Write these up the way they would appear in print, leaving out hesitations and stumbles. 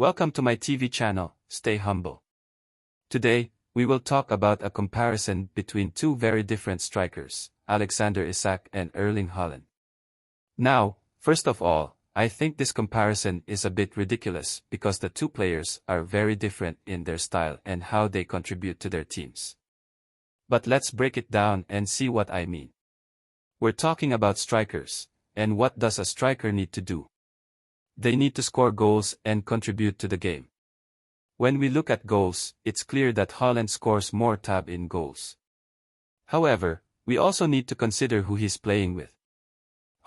Welcome to my TV channel, Stay Humble. Today, we will talk about a comparison between two very different strikers, Alexander Isak and Erling Haaland. Now, first of all, I think this comparison is a bit ridiculous because the two players are very different in their style and how they contribute to their teams. But let's break it down and see what I mean. We're talking about strikers, and what does a striker need to do? They need to score goals and contribute to the game. When we look at goals, it's clear that Haaland scores more in goals. However, we also need to consider who he's playing with.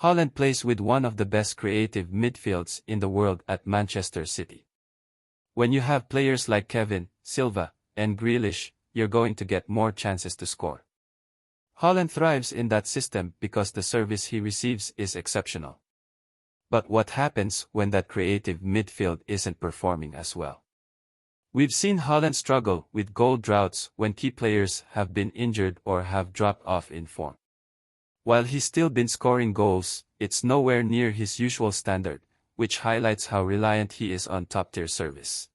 Haaland plays with one of the best creative midfields in the world at Manchester City. When you have players like Kevin, Silva, and Grealish, you're going to get more chances to score. Haaland thrives in that system because the service he receives is exceptional. But what happens when that creative midfield isn't performing as well? We've seen Haaland struggle with goal droughts when key players have been injured or have dropped off in form. While he's still been scoring goals, it's nowhere near his usual standard, which highlights how reliant he is on top-tier service.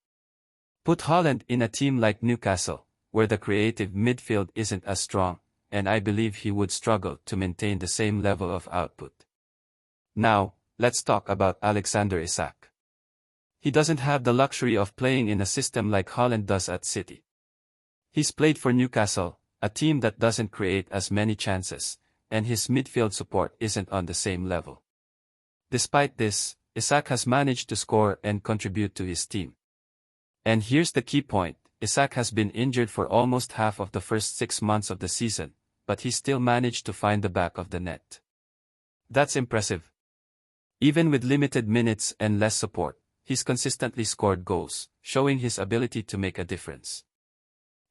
Put Haaland in a team like Newcastle, where the creative midfield isn't as strong, and I believe he would struggle to maintain the same level of output. Now, let's talk about Alexander Isak. He doesn't have the luxury of playing in a system like Haaland does at City. He's played for Newcastle, a team that doesn't create as many chances, and his midfield support isn't on the same level. Despite this, Isak has managed to score and contribute to his team. And here's the key point, Isak has been injured for almost half of the first 6 months of the season, but he still managed to find the back of the net. That's impressive. Even with limited minutes and less support, he's consistently scored goals, showing his ability to make a difference.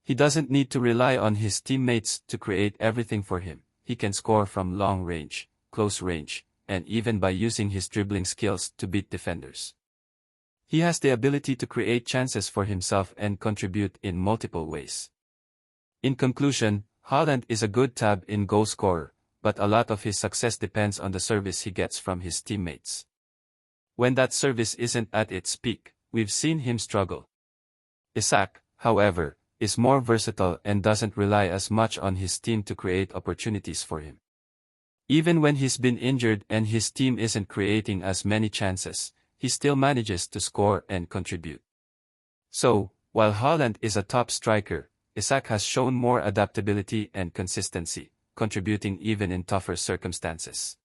He doesn't need to rely on his teammates to create everything for him. He can score from long range, close range, and even by using his dribbling skills to beat defenders. He has the ability to create chances for himself and contribute in multiple ways. In conclusion, Haaland is a good in goal scorer, but a lot of his success depends on the service he gets from his teammates. When that service isn't at its peak, we've seen him struggle. Isak, however, is more versatile and doesn't rely as much on his team to create opportunities for him. Even when he's been injured and his team isn't creating as many chances, he still manages to score and contribute. So, while Haaland is a top striker, Isak has shown more adaptability and consistency, contributing even in tougher circumstances.